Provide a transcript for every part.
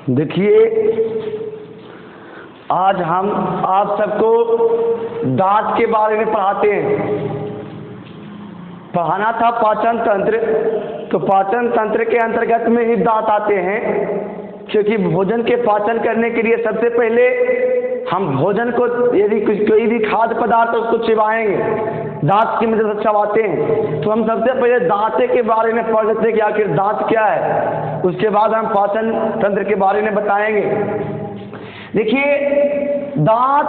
देखिए, आज हम आप सबको दांत के बारे में पढ़ाते हैं। पढ़ाना था पाचन तंत्र, तो पाचन तंत्र के अंतर्गत में ही दांत आते हैं, क्योंकि भोजन के पाचन करने के लिए सबसे पहले हम भोजन को, यदि कोई भी खाद्य पदार्थ उसको चिबाएंगे, दांत की मदद से चबाते हैं, तो हम सबसे पहले दांते के बारे में पढ़ लेते हैं कि आखिर दांत क्या है। उसके बाद हम पाचन तंत्र के बारे में बताएंगे। देखिए, दांत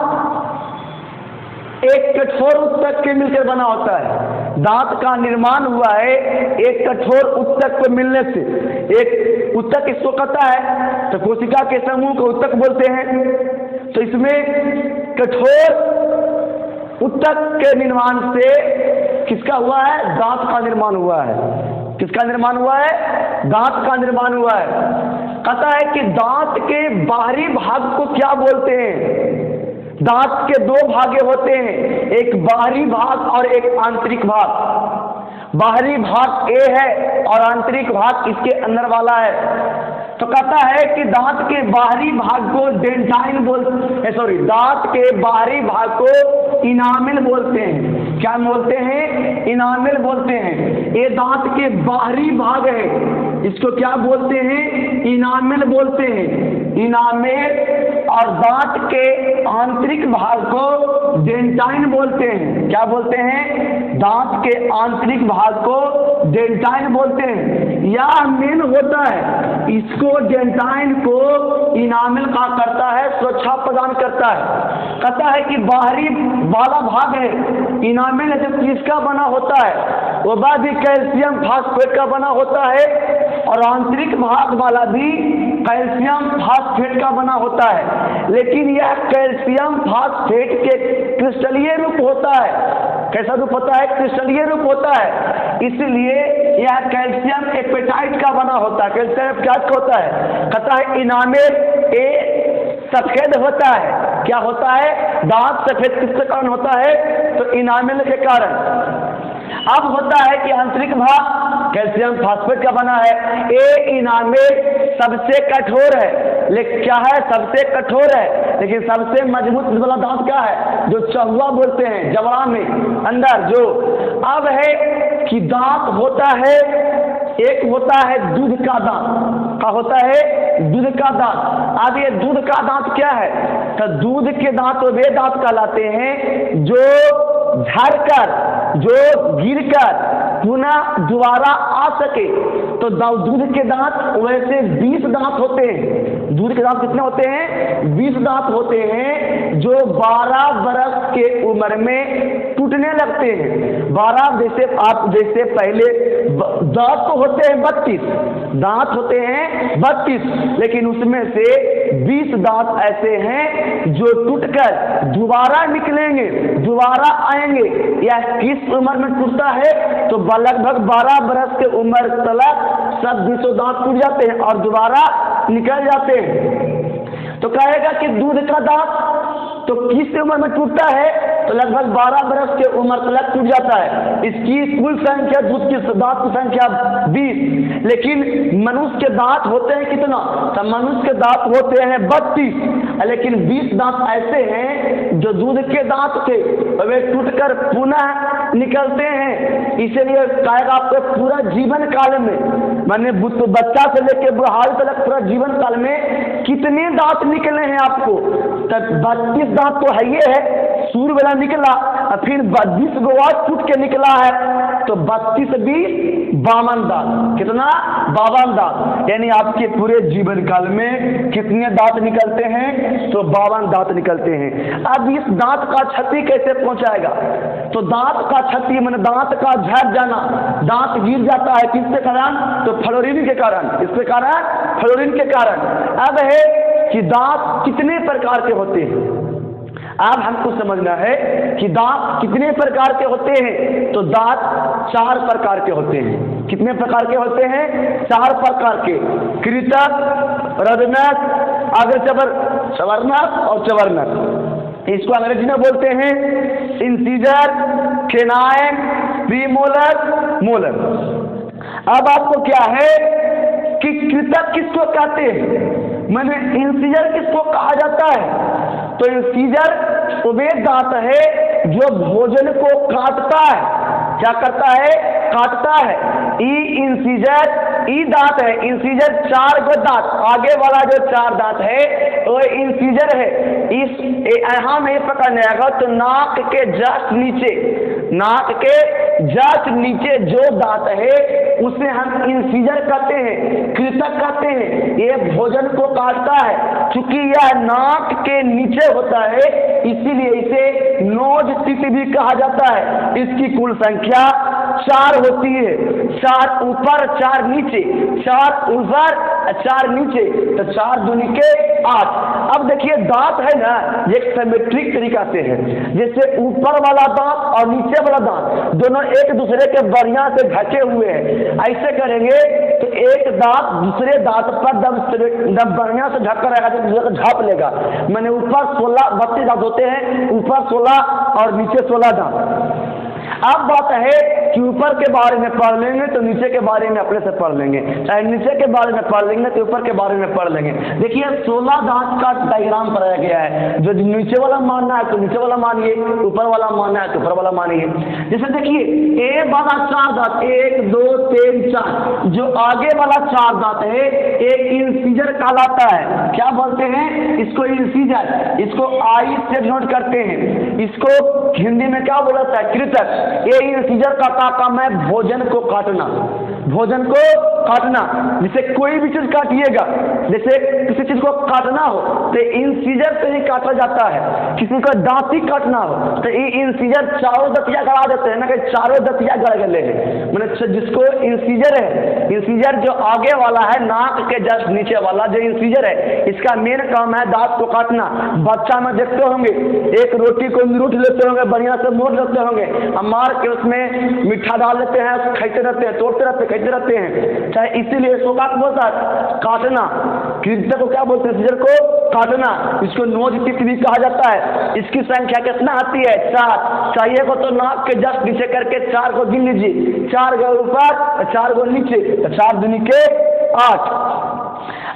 एक कठोर ऊतक के मिलकर बना होता है। दांत का निर्माण हुआ है एक कठोर ऊतक को मिलने से। एक ऊतक इसको कहता है, तो कोशिका के समूह को ऊतक बोलते हैं। तो इसमें कठोर ऊतक के निर्माण से किसका हुआ है? दांत का निर्माण हुआ है। किसका निर्माण हुआ है? दांत का निर्माण हुआ है। कहता है कि दांत के बाहरी भाग को क्या बोलते हैं? दांत के दो भागे होते हैं, एक बाहरी भाग और एक आंतरिक भाग। बाहरी भाग ए है और आंतरिक भाग इसके अंदर वाला है। तो कहता है कि दांत के बाहरी भाग को डेंटाइन दांत के बाहरी भाग को इनामिल बोलते हैं। क्या बोलते हैं? इनामिल बोलते हैं। ये दांत के बाहरी भाग है, इसको क्या बोलते हैं? इनामिल बोलते हैं। इनामिल। और दांत के आंतरिक भाग को डेंटाइन बोलते हैं। क्या बोलते हैं? दांत के आंतरिक भाग को डेंटाइन बोलते हैं। यह मेन होता है, इसको डेंटाइन को इनामिल कहा करता है, सुरक्षा प्रदान करता है। कहता है कि बाहरी वाला भाग है इनामिल है, जो किसका बना होता है? वो बाद भी कैल्शियम फास्फेट का बना होता है, और आंतरिक भाग वाला भी कैल्शियम फास्फेट का बना होता है। लेकिन यह कैल्शियम फास्फेट के क्रिस्टलीय रूप होता है। कैसा रूप होता है? क्रिस्टलीय रूप होता है। इसलिए यह कैल्शियम एपेटाइट का बना होता है। कैल्शियम एपेटाइट का होता है। कहता है इनामिल ए सफेद होता है। क्या होता है? दांत सफेद किसके कारण होता है? तो इनामिल के कारण। अब होता है कि आंतरिक भाग कैल्शियम फास्फेट का बना है। ए इनामिल सबसे कठोर है, लेकिन क्या है? सबसे कठोर है, लेकिन सबसे मजबूत वाला दांत क्या है? जो चहुआ बोलते हैं, जबड़ा में अंदर जो। अब है कि दांत होता है, एक होता है दूध का दांत। क्या होता है? दूध का दांत। अब ये दूध का दांत क्या है? तो दूध के दांत तो वे दांत कहलाते हैं जो झड़कर, जो गिरकर पुनः दोबारा आ सके। तो दूध के दांत वैसे 20 दांत होते हैं। दूध के दांत कितने होते हैं? 20 दांत होते हैं, जो 12 बरस के उम्र में टूटने लगते हैं। 12 जैसे पहले दांत तो होते हैं 32 दांत होते हैं 32, लेकिन उसमें से 20 दांत ऐसे हैं जो टूटकर दोबारा निकलेंगे, दोबारा आएंगे। यह किस उम्र में टूटता है? तो लगभग 12 बरस के उम्र तक सब 20 दांत टूट जाते हैं और दोबारा निकल जाते हैं। तो कहेगा कि दूध का दांत तो किस उम्र में टूटता है? तो लगभग 12 बरस के उम्र तक टूट जाता है। इसकी कुल संख्या दूध के दांत की संख्या 20, लेकिन मनुष्य के दांत होते हैं कितना? तो मनुष्य के दांत होते हैं 32, लेकिन 20 दांत ऐसे हैं जो दूध के दांत थे वे टूटकर पुनः निकलते हैं। इसीलिए कहेगा आपको पूरा जीवन काल में, मैंने बच्चा से लेकर बुढ़ारी तक पूरा जीवन काल में कितने दांत निकले हैं आपको? तो 32 दांत तो है, ये है सूर्य वाला निकला, और फिर 20 गो और टूट के निकला है। तो 32 20 52 दांत। कितना? 52 दांत। यानी आपके पूरे जीवन काल में कितने दांत निकलते हैं? तो 52 दांत निकलते हैं। अब इस दांत का क्षति कैसे पहुंचाएगा? तो दांत का क्षति मैंने दांत का झड़ जाना, दांत गिर जाता है किसके कारण? तो फ्लोरीन के कारण। इसके कारण? फ्लोरीन के कारण। अब है कि दांत कितने प्रकार के होते हैं। अब हमको समझना है कि दांत कितने प्रकार के होते हैं। तो दांत 4 प्रकार के होते हैं। कितने प्रकार के होते हैं? 4 प्रकार के। कृतक, रदनक, चवर्णक और चवर्णक। इसको अंग्रेजी में बोलते हैं इंसीजर, केनाइन, प्रीमोलर, मोलर। अब आपको क्या है कि कृतक किसको कहते हैं? मैंने इंसीजर किसको कहा जाता है? तो इंसीजर वे दांत है जो भोजन को काटता है। क्या करता है? काटता है। ई दांत है। इंसीजर 4 गो दांत, आगे वाला जो 4 दांत है वो इंसीजर है। इस यहाँ में पकड़ने आएगा तो नाक के जस्ट नीचे, नाक के जस्ट नीचे जो दांत है उसे हम इंसीजर कहते हैं, कृतक कहते हैं। ये भोजन को काटता है। चूंकि यह नाक के नीचे होता है इसीलिए इसे नोज टीथ भी कहा जाता है। इसकी कुल संख्या 4 होती है। 4 ऊपर 4 नीचे, 4 ऊपर 4 नीचे, तो 4 दूनी के 8। अब देखिए दांत है ना, ये एक सिमेट्रिक तरीका से है। जैसे ऊपर वाला दांत और नीचे वाला दांत दोनों एक दूसरे के बढ़िया से ढके हुए हैं। ऐसे करेंगे तो एक दांत दूसरे दांत पर दम बढ़िया से ढक कर रहेगा, तो दूसरे को झाप लेगा। मैंने ऊपर 32 दांत होते हैं, ऊपर 16 और नीचे 16 दांत। अब बात है कि ऊपर के बारे में पढ़ लेंगे तो नीचे के बारे में अपने से पढ़ लेंगे, चाहे नीचे के बारे में पढ़ लेंगे तो ऊपर के बारे में पढ़ लेंगे। देखिए 16 दांत का डायग्राम बनाया गया है। जो नीचे वाला मानना है तो नीचे वाला मानिए, ऊपर वाला मानना है तो ऊपर वाला मानिए। जैसे देखिए ए वाला 4 दांत, 1 2 3 4, जो आगे वाला 4 दांत है एक इंसीजर कहलाता है। क्या बोलते हैं इसको? इंसीजर। इसको आई से नोट करते हैं। इसको हिंदी में क्या बोला जाता है? कृतक। ये इंसीजर का काम है भोजन को काटना, भोजन को काटना। जिसे कोई भी चीज काटिएगा, जैसे किसी चीज को काटना हो तो इंसीजर से ही काटा जाता है। किसी को दांत ही काटना हो तो ये इंसीजर चारों दतिया गड़ा देते हैं ना, कि चारों दतिया गड़ गए हैं। मैंने जिसको इंसीजर है, इंसीजर जो आगे वाला है नाक के जस्ट नीचे वाला जो इंसीजर है, इसका मेन काम है दांत को काटना। बच्चा में देखते होंगे एक रोटी को रोटी लेते होंगे, बढ़िया से मोड़ लेते होंगे, मार के उसमें मीठा डाल लेते हैं, खाते रहते हैं, तोड़ते रहते हैं, खाते रहते हैं। चाहे इसीलिए इसको क्या बोलता है? काटना। कृतक को क्या बोलते हैं? इंसीजर को काटना। इसको नोज टीथ भी कहा जाता है। इसकी संख्या कितना आती है? 4। चाहिए को तो नाक के जस्ट नीचे करके 4 को गिन लीजिए, 4 को ऊपर 4 को नीचे, तो 4 दूनी के 8।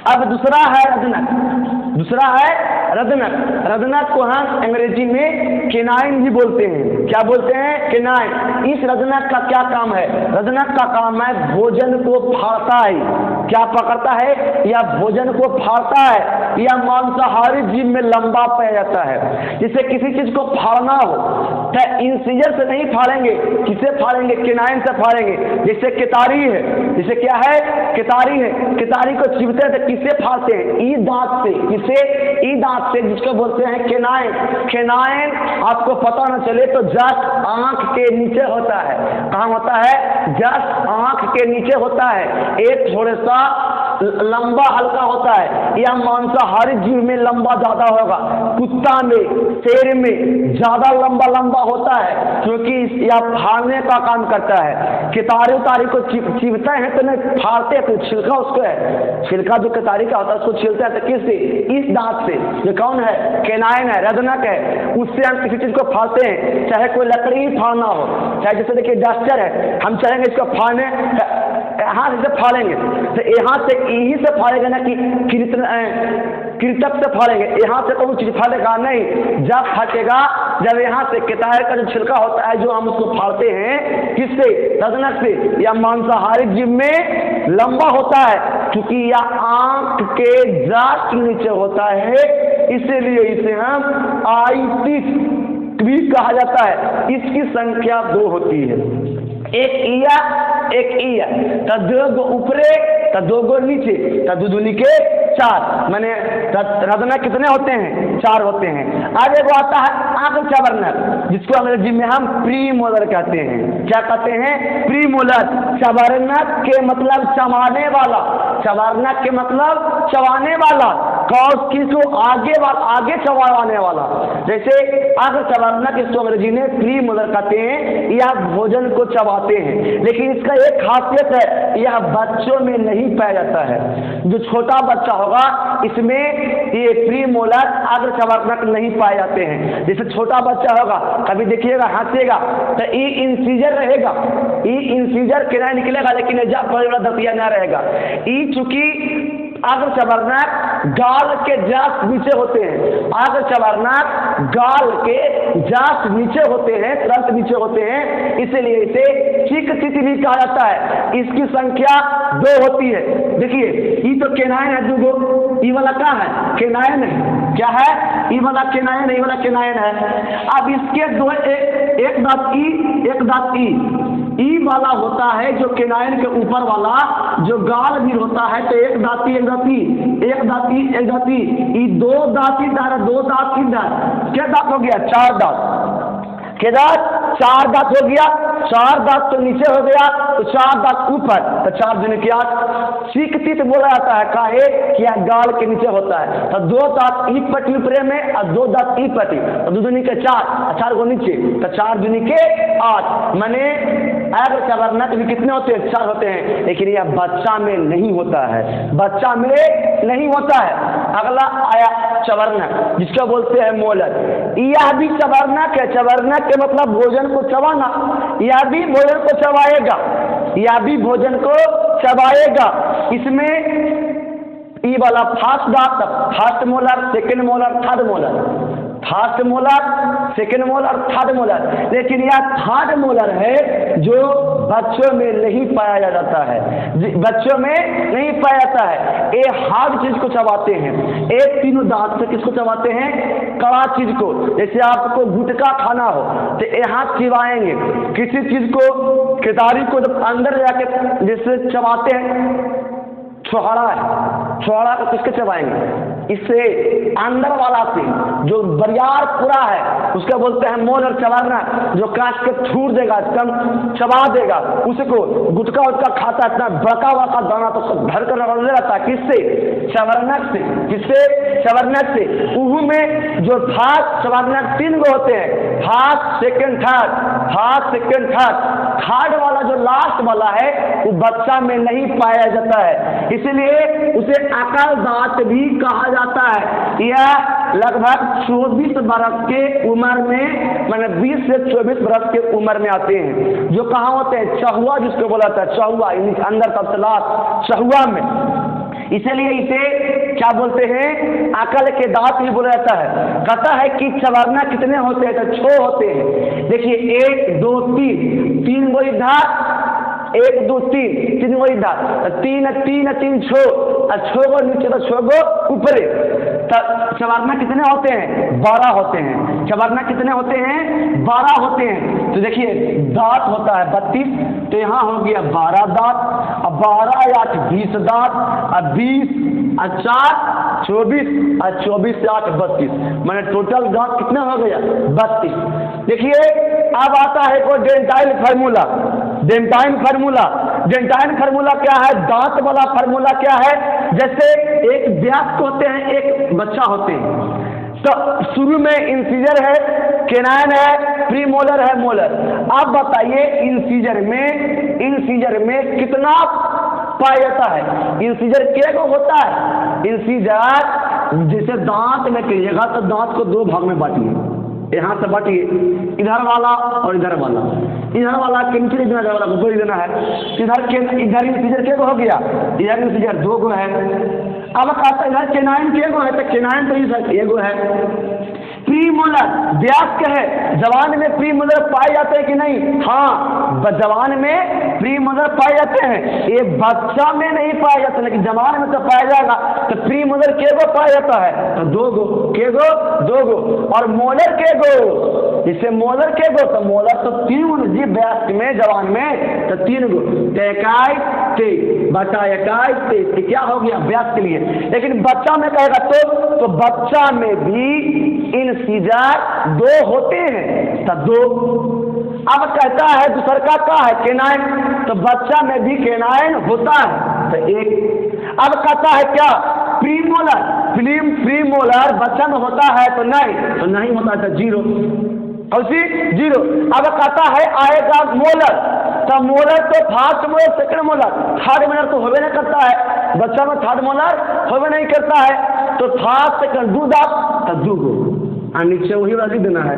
अब दूसरा है रदनक। दूसरा है रदनक। रदनक को हम अंग्रेजी में केनाइन भी बोलते हैं। क्या बोलते हैं? केनाइन। इस रदनक का क्या काम है? रदनक का काम है भोजन को फाड़ता है। क्या पकड़ता है? या भोजन को फाड़ता है, या मांसाहारी जीव में लंबा पाया जाता है। जैसे किसी चीज को फाड़ना हो तो इंसीजर से नहीं फाड़ेंगे, किसे फाड़ेंगे? केनाइन से फाड़ेंगे। जैसे केतारी है, जैसे क्या है? केतारी है। केतारी को चिबते हैं तो किसे फाड़ते हैं? ई दांत से। किसे? ई दांत से, जिसको बोलते हैं केनाइन। केनाइन आपको पता न चले तो जस्ट आंख के नीचे होता है। कहाँ होता है? जस्ट आंख के नीचे होता है। एक थोड़ा सा लंबा हल्का होता है। यह मांसाहारी जीव में लंबा ज्यादा होगा। कुत्ता में, शेर में ज्यादा लंबा लंबा होता है, क्योंकि यह फाड़ने का काम करता है। केतारी उतारी को चिबते हैं तो नहीं फाड़ते, तो छिलका उसको है, छिलका जो केतारी का होता है उसको छिलते हैं। तो किससे? इस दांत से। जो कौन है? केनाइन है, रदनक है। उससे हम किसी चीज को फाड़ते हैं, चाहे कोई लकड़ी ही फाड़ना हो, चाहे जैसे देखिए डस्टर है, हम चाहेंगे इसको फाड़ने, हाथ से फाड़ेंगे तो यहाँ से यही से फाड़ेगा ना कि कृतक से फाड़ेंगे। यहाँ से कोई चीज फाड़ेगा नहीं। जब फटेगा जब यहाँ से केतारी का जो छिलका होता है जो हम उसको फाड़ते हैं, किससे? रदनक से। या मांसाहारी जीव में लंबा होता है, क्योंकि यह आंख के जस्ट नीचे होता है, इसीलिए इसे हम आई टीथ भी कहा जाता है। इसकी संख्या 2 होती है। एक इया, एक इया। तो 2 गो ऊपरे, तो 2 गो नीचे, तो 2 दूनी के 4। मैंने रदनक कितने होते हैं? 4 होते हैं। आज एक आता है आंख चबरनक, जिसको अंग्रेजी में हम प्रीमोलर कहते हैं। क्या कहते हैं? प्रीमोलर। चबरनक के मतलब चबाने वाला, चबरनक के मतलब चबाने वाला। कौस किसको? आगे चबाने वाला। जैसे आंख चबरनक, इसको अंग्रेजी में प्रीमोलर कहते हैं। यह भोजन को चबाते हैं, लेकिन इसका एक खासियत है, यह बच्चों में नहीं पाया जाता है। जो छोटा बच्चा होगा इसमें ये प्रीमोलर आगे चबरनक नहीं पाए जाते हैं। जैसे छोटा बच्चा होगा, कभी देखिएगा हंसेगा तो ई इंसीजर रहेगा, ई इंसीजर केनाइन निकलेगा, लेकिन जब बड़ा दतिया ना रहेगा। ई चूंकि अग्र चवर्णक गाल के जस्ट नीचे होते हैं। अग्र चवर्णक गाल के जस्ट नीचे होते हैं, तुरंत नीचे होते हैं, इसलिए इसे चिकचित भी कहा जाता है। इसकी संख्या 2 होती है। देखिए ये तो केनायन है, दूगो, ये वाला क्या है, केनायन है। क्या है, ये वाला केनायन है, ये वाला केनायन है। अब इसके दो, एक दांत ई, एक दांत ई। ई वाला होता है जो केनायन के ऊपर वाला जो गाल भी होता है, तो एक दांती, एक दांती, एक दांती, एक दांती, ये 2 दांती दार, 2 दांत की दार, क्या दांत हो गया, 4 दांत। क्या दांत, 4 दांत हो गया। 4 दांत तो नीचे हो गया, तो 4 दांत ऊपर, तो 4 दूनी के 8। चिकचित बोला जाता है, काहे कि यह गाल के नीचे होता है। तो 2 दांत ई पट्टी ऊपरे में और 2 दांत ई पट्टी, तो 2 दूनी के 4, 4 को नीचे, तो 4 दूनी के 8। माने अग्र चवर्णक भी कितने होते हैं, 4 होते हैं। लेकिन यह बच्चा में नहीं होता है, बच्चा में नहीं होता है। अगला आया चवर्णक, जिसको बोलते हैं मोलर। यह भी चवर्णक है। चवर्णक के मतलब भोजन को चबाना। यह भी भोजन को चबाएगा, यह भी भोजन को चबाएगा। इसमें ई वाला फर्स्ट दांत, first molar, second molar, third molar, first molar, second molar, third molar. लेकिन यह थर्ड मोलर है जो बच्चों में नहीं पाया जाता है, बच्चों में नहीं पाया जाता है। ये हार्ड चीज को चबाते हैं। एक तीनों दांत से किसको चबाते हैं, कड़ा चीज को। जैसे आपको गुटखा खाना हो तो यहाँ चिबाएंगे, किसी चीज को, केतारी को जब अंदर जाके जैसे चबाते हैं, छोहड़ा है, छोहड़ा को किसके चबाएंगे, इससे अंदर वाला से जो बरियार पूरा है उसको बोलते हैं मोलर चबाना, जो काट के छूट देगा, कम चबा देगा उसको। गुटखा उटका खाता है, इतना बड़का बड़का दाना तो घर कर रगड़ने रहता है, किससे, चवर्णक से। किससे, चवर्णक से। उहू में जो फर्स्ट चवर्णक 3 गो होते हैं, first, second, third, first, second, third. Third वाला जो लास्ट वाला है वो बच्चा में नहीं पाया जाता है, इसलिए उसे अकल दांत भी कहा जाता है। यह लगभग 24 बरस के उम्र में, मैंने 20 से 24 बरस के उम्र में आते हैं, जो कहाँ होते हैं, चहुआ जिसको बोला था, चहुआ, अंदर तब से लास्ट चहुआ में। इसलिए इसे क्या बोलते हैं, अकल के दांत भी बोला जाता है। कहता है कि चवर्णा कितने होते हैं, तो 6 होते हैं। देखिए 1 2 3 गो इधर, 1 2 3 गो इधर, 3 3 3 6 और 6 गो नीचे, तो 6 गो ऊपरे। चवर्णा कितने होते हैं, 12 होते हैं। चवर्णा कितने होते हैं, 12 होते हैं। तो देखिए दांत होता है 32, तो यहाँ हो गया 12 दांत। अब 12 या 20 दांत, अब 20 और 4 24 और 24 से 8 32, मैंने टोटल दांत कितने हो गया, 32। देखिए अब आता है कोई डेंटाइल फार्मूला। डेंटाइल फार्मूला, डेंटाइल फार्मूला क्या है, दांत वाला फार्मूला क्या है, जैसे एक वयस्क होते हैं, एक बच्चा होते हैं। तो शुरू में इंसीजर है, केनाइन है, प्रीमोलर है, मोलर। अब बताइए इंसीजर में कितना पाया जाता है, इंसीजर क्या को होता है। इंसीजर जैसे दांत में करिएगा तो दांत को 2 भाग में बांटिए, यहाँ से बांटिए, इधर वाला और इधर वाला। इधर वाला कैंसिल देना, इधर वाला को बोल देना है। इधर इंसीजर क्या हो गया, इधर इंसीजर 2 गो है। अब कहता है इधर केनाइन क्या गो है, तो केनाइन तो इधर 1 गो है। प्रीमोलर वयस्क है, जवान में प्रीमोलर पाए जाते हैं कि नहीं, हाँ जवान में प्रीमोलर पाए जाते हैं। ये बच्चा में नहीं पाया जाता, लेकिन जवान में तो पाया जाएगा। तो प्रीमोलर के गो पाया जाता है, तो 2 गो, के गो 2 गो। और मोलर के गो, जिससे मोलर के गो, तो मोलर तो 3 गो जी, वयस्क में, जवान में तो 3 गो। 21 23 बटा 21 23, क्या हो गया वयस्क के लिए। लेकिन बच्चा में कहेगा तो बच्चा में भी इंसीजर 2 होते हैं, तब 2। अब कहता है दूसरा का है केनाइन, तो बच्चा में भी केनाइन होता है, तो 1। अब कहता है क्या, प्रीमोलर, प्रीमोलर बच्चा में होता है तो नहीं होता है, तो 0, और 0। अब कहता है आएगा मोलर, तो मोलर तो first molar, second molar, third molar तो होवे नहीं करता है, बच्चा में थर्ड मोलर होवे नहीं करता है। तो फर्स्ट सेकंड 2 दांत, तो 2 गो, और नीचे वही वाली देना है,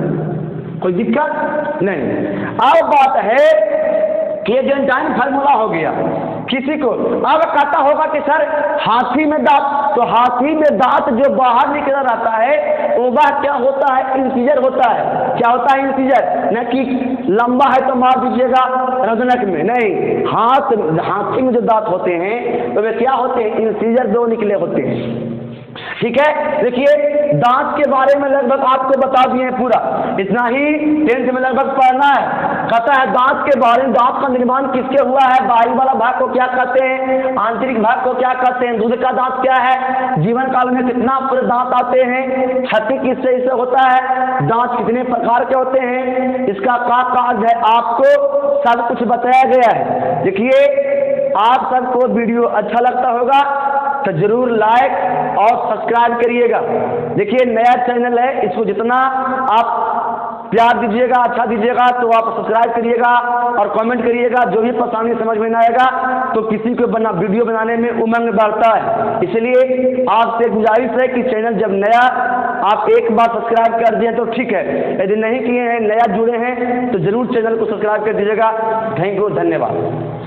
कोई दिक्कत नहीं। अब बात है कि ये जेंटाइन फार्मूला हो गया। किसी को अब कहता होगा कि सर हाथी में दांत, तो हाथी में दांत जो बाहर निकल रहता है वह क्या होता है? इंसीजर होता है। क्या होता है? इंसीजर। न कि लंबा है तो मार दीजिएगा रजनक में, नहीं, हाथी में जो दांत होते हैं तो वे क्या होते हैं? इंसीजर दो निकले होते हैं। ठीक है, देखिए दांत के बारे में लगभग आपको बता दिए हैं पूरा, इतना ही 10th में लगभग पढ़ना है। कहता है दांत के बारे में, दांत का निर्माण किसके हुआ है? बाहरी वाला भाग को क्या कहते हैं? आंतरिक भाग को क्या कहते हैं? दूध का दांत क्या है? जीवन काल में कितना पूरे दांत आते हैं? छठी किससे इससे होता है? दांत कितने प्रकार के होते हैं? इसका क्या कार्य है? आपको सब कुछ बताया गया है। देखिए आप सबको वीडियो अच्छा लगता होगा तो जरूर लाइक और सब्सक्राइब करिएगा। देखिए नया चैनल है, इसको जितना आप प्यार दीजिएगा, अच्छा दीजिएगा, तो आप सब्सक्राइब करिएगा और कमेंट करिएगा। जो भी परेशानी समझ में ना आएगा तो किसी को वीडियो बनाने में उमंग बढ़ता है। इसलिए आपसे गुजारिश है कि चैनल जब नया आप एक बार सब्सक्राइब कर दिए तो ठीक है, यदि नहीं किए हैं, नया जुड़े हैं तो जरूर चैनल को सब्सक्राइब कर दीजिएगा। थैंक यू, धन्यवाद।